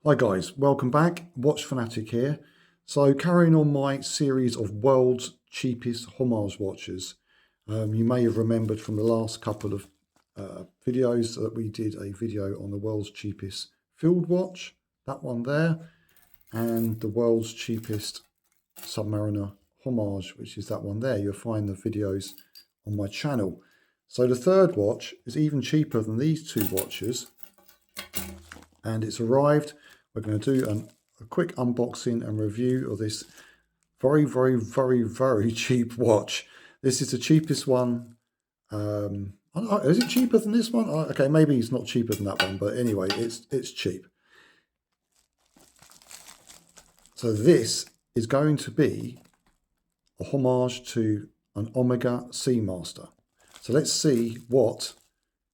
Hi guys, welcome back. Watch Fanatic here. So carrying on my series of world's cheapest homage watches. You may have remembered from the last couple of videos that we did a video on the world's cheapest field watch, that one there, and the world's cheapest Submariner homage, which is that one there. You'll find the videos on my channel. So the third watch is even cheaper than these two watches, and it's arrived. We're going to do a quick unboxing and review of this very cheap watch. This is the cheapest one. Is it cheaper than this one? Okay, maybe it's not cheaper than that one, but anyway, it's cheap. So this is going to be a homage to an Omega SEAMASTER. So let's see what,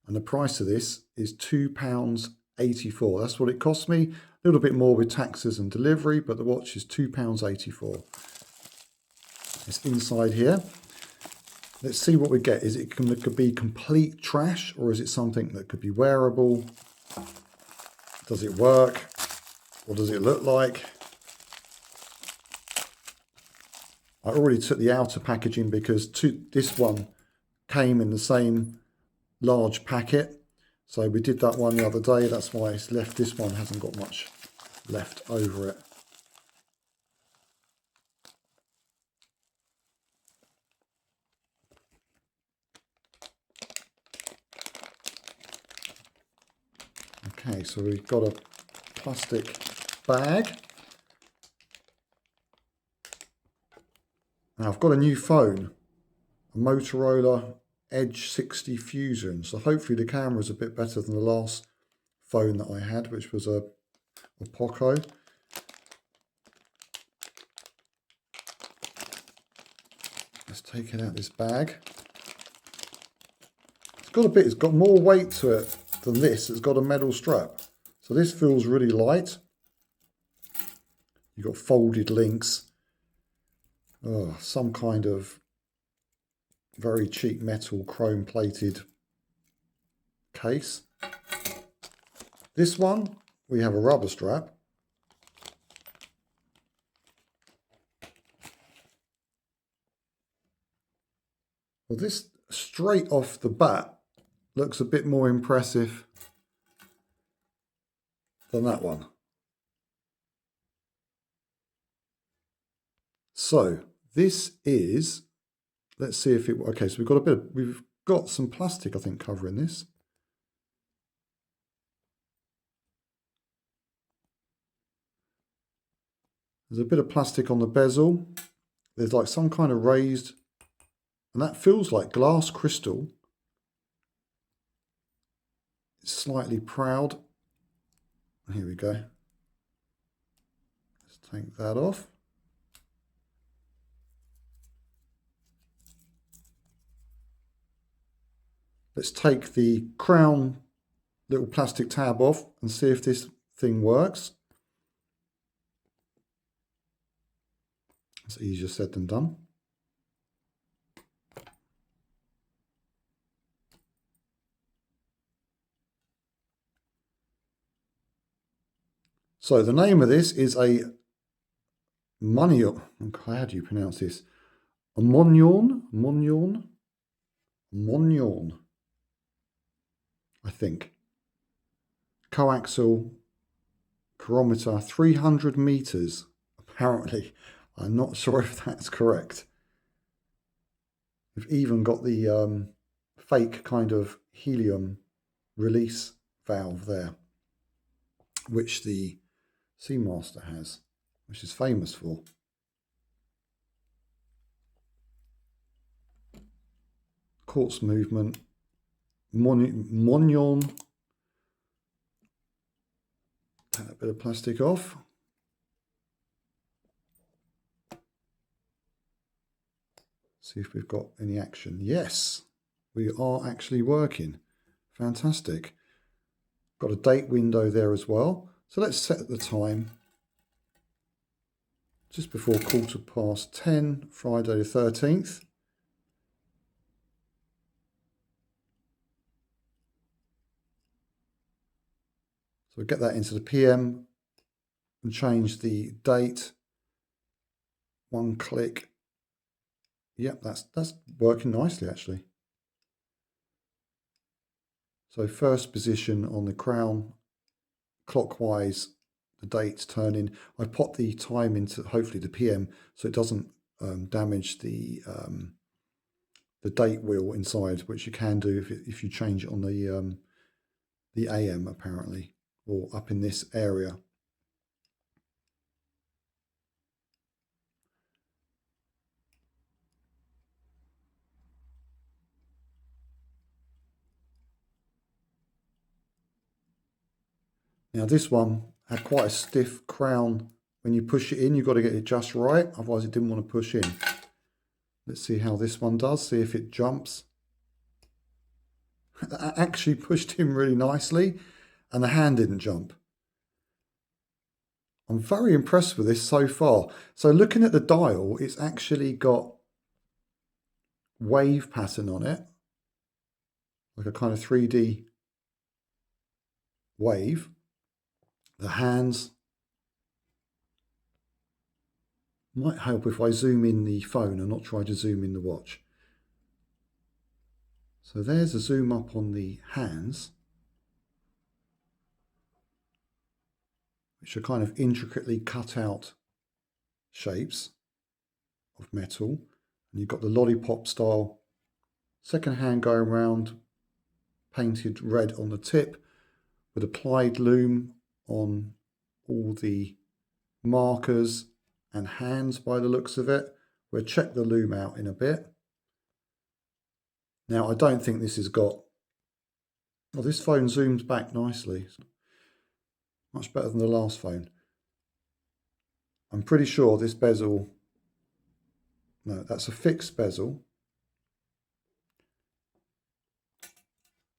and the price of this is £2.84. That's what it cost me. A little bit more with taxes and delivery, but the watch is £2.84. It's inside here. Let's see what we get. Could be complete trash, or is it something that could be wearable? Does it work? What does it look like? I already took the outer packaging because this one came in the same large packet. So we did that one the other day. That's why it's left. This one hasn't got much left over it. Okay, so we've got a plastic bag. Now I've got a new phone, a Motorola Edge 60 Fusion. So hopefully the camera's a bit better than the last phone that I had, which was a Poco. Let's take it out of this bag. It's got more weight to it than this. It's got a metal strap. So this feels really light. You've got folded links. Oh, some kind of very cheap metal chrome plated case. This one, we have a rubber strap. Well, this straight off the bat looks a bit more impressive than that one. So this is, let's see if it, okay, so we've got some plastic, I think, covering this. There's a bit of plastic on the bezel. There's like some kind of raised, and that feels like glass crystal. It's slightly proud. Here we go. Let's take that off. Let's take the crown little plastic tab off and see if this thing works. It's easier said than done. So the name of this is a how do you pronounce this? A Monyorn, I think. Coaxial chronometer, 300 meters, apparently. I'm not sure if that's correct. We've even got the fake kind of helium release valve there, which the SEAMASTER has, which is famous for. Quartz movement, Monyorn. Take that bit of plastic off. See if we've got any action. Yes, we are actually working. Fantastic. Got a date window there as well. So let's set the time. Just before 10:15, Friday the 13th. So we get that into the PM and change the date. One click. Yep, that's working nicely actually. So first position on the crown, clockwise, the date's turning. I pop the time into hopefully the PM so it doesn't damage the date wheel inside, which you can do if you change it on the AM apparently, or up in this area. Now this one had quite a stiff crown. When you push it in, you've got to get it just right, otherwise it didn't want to push in. Let's see how this one does, see if it jumps. That actually pushed in really nicely, and the hand didn't jump. I'm very impressed with this so far. So looking at the dial, it's actually got wave pattern on it, like a kind of 3D wave. The hands might help if I zoom in the phone and not try to zoom in the watch. So there's a zoom up on the hands, which are kind of intricately cut out shapes of metal. And you've got the lollipop style second hand going around, painted red on the tip, with applied lume on all the markers and hands by the looks of it. We'll check the lume out in a bit. Now I don't think this has got, well, this phone zooms back nicely, much better than the last phone. I'm pretty sure this bezel, no, that's a fixed bezel,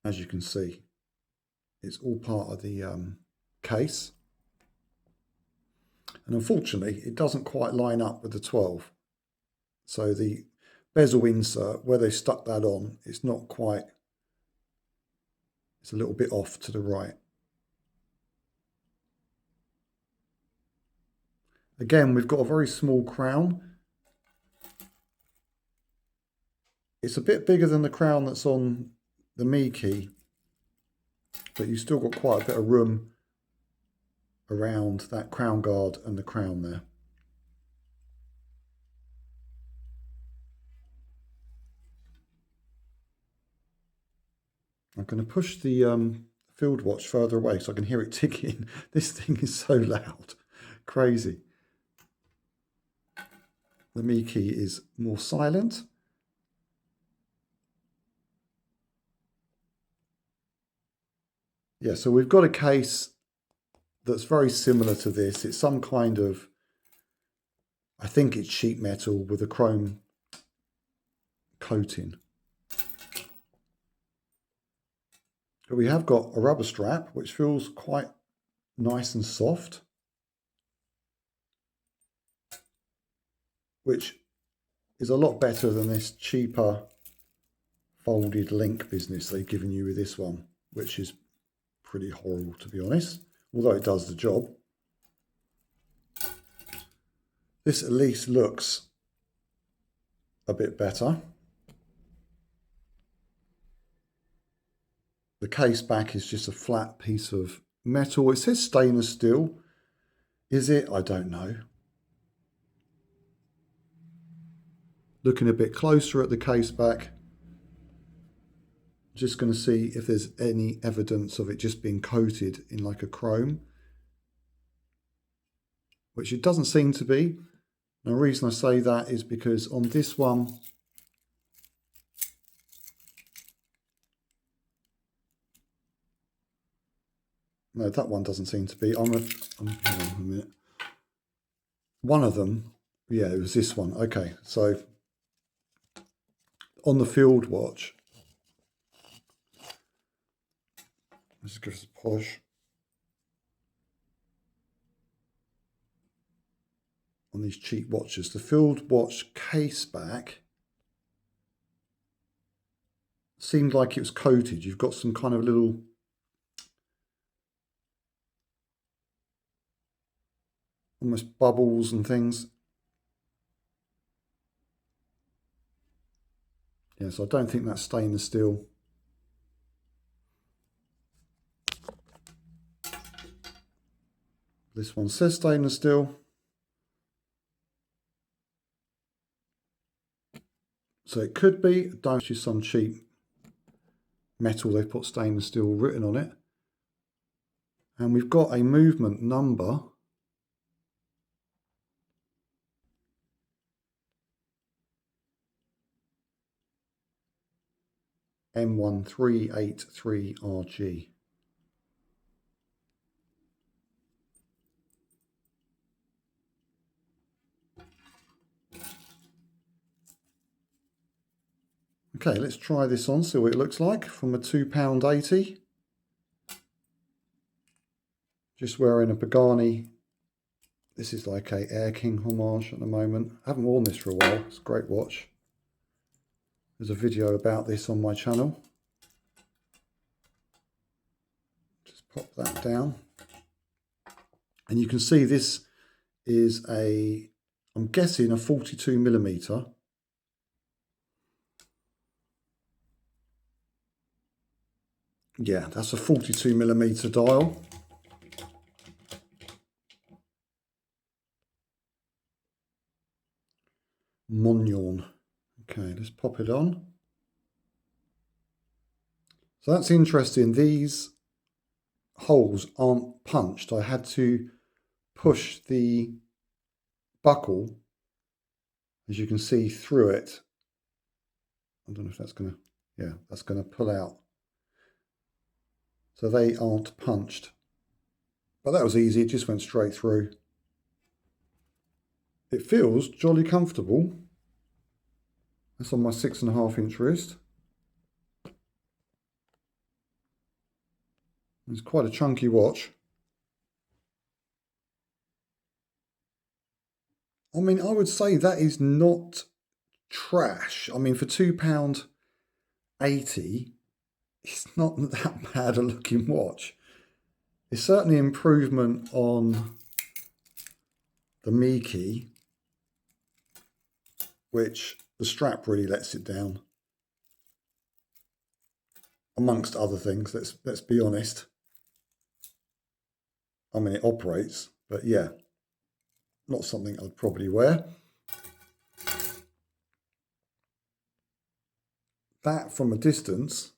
as you can see. It's all part of the case. And unfortunately, it doesn't quite line up with the 12. So the bezel insert, where they stuck that on, it's not quite, it's a little bit off to the right. Again, we've got a very small crown. It's a bit bigger than the crown that's on the Mi key, but you've still got quite a bit of room around that crown guard and the crown there. I'm going to push the field watch further away so I can hear it ticking. This thing is so loud, crazy. The Mi key is more silent. Yeah, so we've got a case that's very similar to this. It's some kind of, I think it's sheet metal with a chrome coating. But we have got a rubber strap, which feels quite nice and soft, which is a lot better than this cheaper folded link business they've given you with this one, which is pretty horrible, to be honest, although it does the job. This at least looks a bit better. The case back is just a flat piece of metal. It says stainless steel. Is it? I don't know. Looking a bit closer at the case back, just going to see if there's any evidence of it just being coated in like a chrome, which it doesn't seem to be. And the reason I say that is because on this one, no, that one doesn't seem to be. Hang on a minute. One of them, yeah, it was this one. Okay, so on the field watch, let's give us a polish. On these cheap watches, the field watch case back seemed like it was coated. You've got some kind of little almost bubbles and things. Yeah, so I don't think that's stainless steel. This one says stainless steel. So it could be, don't use some cheap metal, they've put stainless steel written on it. And we've got a movement number. M1383RG. Okay, let's try this on, see what it looks like from a £2.80. Just wearing a Pagani. This is like a Air King homage at the moment. I haven't worn this for a while. It's a great watch. There's a video about this on my channel. Just pop that down. And you can see this is a, I'm guessing a 42mm. Yeah, that's a 42mm dial. Monyon. Okay, let's pop it on. So that's interesting. These holes aren't punched. I had to push the buckle, as you can see, through it. I don't know if that's going to, yeah, that's going to pull out. So they aren't punched. But that was easy, it just went straight through. It feels jolly comfortable. That's on my 6.5-inch wrist. It's quite a chunky watch. I mean, I would say that is not trash. I mean, for £2.80, it's not that bad a looking watch. It's certainly an improvement on the Miki, which the strap really lets it down. Amongst other things, let's be honest. I mean, it operates, but yeah, not something I'd probably wear. That from a distance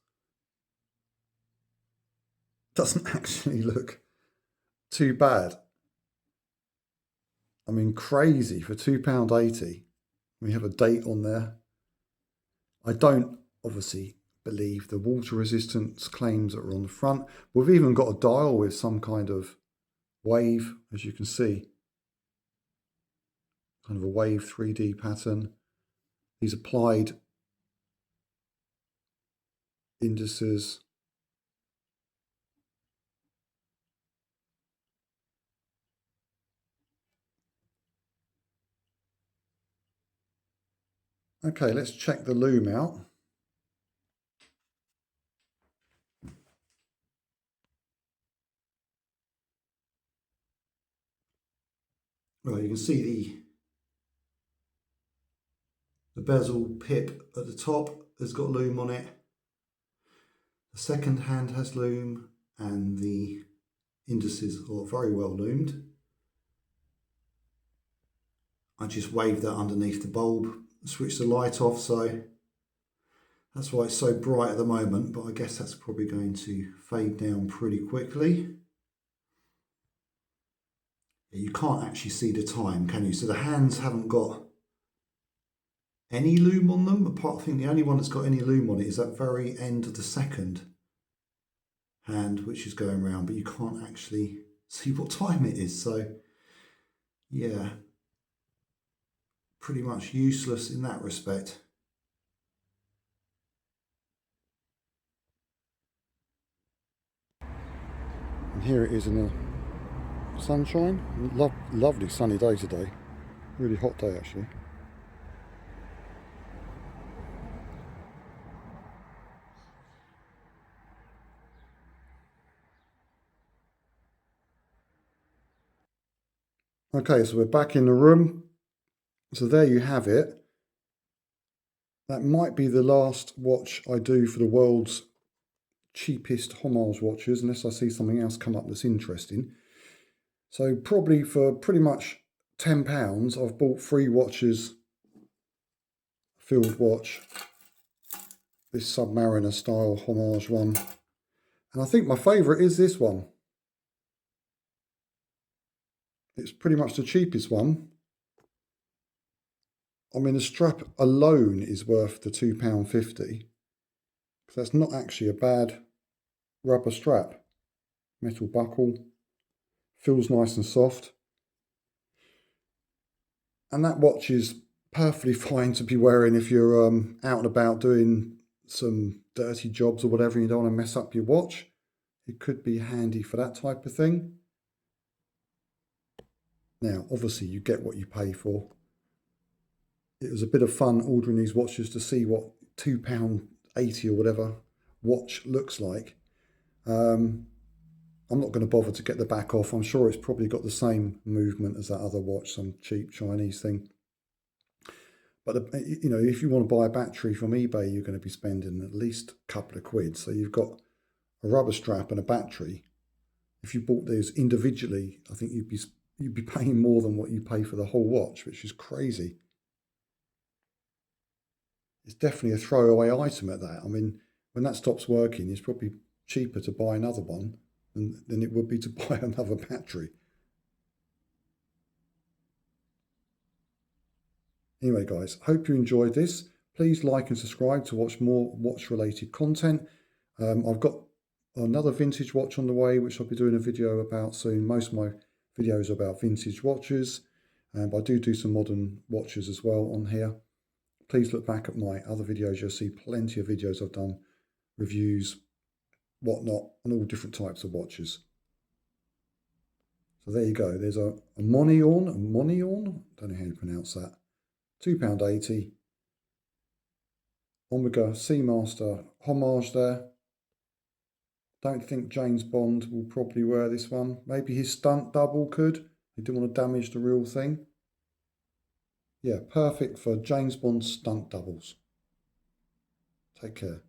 doesn't actually look too bad. I mean, crazy for £2.80. We have a date on there. I don't obviously believe the water resistance claims that are on the front. We've even got a dial with some kind of wave, as you can see. Kind of a wave 3D pattern. These applied indices. Okay, let's check the Lume out. Well, you can see the bezel pip at the top has got Lume on it. The second hand has Lume, and the indices are very well lumed. I just waved that underneath the bulb, switched the light off, so that's why it's so bright at the moment, but I guess that's probably going to fade down pretty quickly. You can't actually see the time, can you? So the hands haven't got any Lume on them. I think the only one that's got any Lume on it is that very end of the second hand, which is going around, but you can't actually see what time it is. So yeah, pretty much useless in that respect. And here it is in the sunshine. Lovely sunny day today. Really hot day actually. Okay, so we're back in the room. So there you have it. That might be the last watch I do for the world's cheapest homage watches, unless I see something else come up that's interesting. So probably for pretty much £10, I've bought 3 watches, field watch, this Submariner style homage one. And I think my favourite is this one. It's pretty much the cheapest one. I mean, the strap alone is worth the £2.50. That's not actually a bad rubber strap. Metal buckle. Feels nice and soft. And that watch is perfectly fine to be wearing if you're out and about doing some dirty jobs or whatever and you don't want to mess up your watch. It could be handy for that type of thing. Now, obviously, you get what you pay for. It was a bit of fun ordering these watches to see what £2.80 or whatever watch looks like. I'm not going to bother to get the back off. I'm sure it's probably got the same movement as that other watch, some cheap Chinese thing. But, you know, if you want to buy a battery from eBay, you're going to be spending at least a couple of quid. So you've got a rubber strap and a battery. If you bought these individually, I think you'd be paying more than what you pay for the whole watch, which is crazy. It's definitely a throwaway item at that. I mean, when that stops working, it's probably cheaper to buy another one than it would be to buy another battery. Anyway, guys, hope you enjoyed this. Please like and subscribe to watch more watch-related content. I've got another vintage watch on the way, which I'll be doing a video about soon. Most of my videos are about vintage watches, but I do some modern watches as well on here. Please look back at my other videos. You'll see plenty of videos I've done, reviews, whatnot, and all different types of watches. So there you go. There's a Moneon, don't know how you pronounce that. £2.80. Omega Seamaster Homage there. Don't think James Bond will probably wear this one. Maybe his stunt double could. He didn't want to damage the real thing. Yeah, perfect for James Bond stunt doubles. Take care.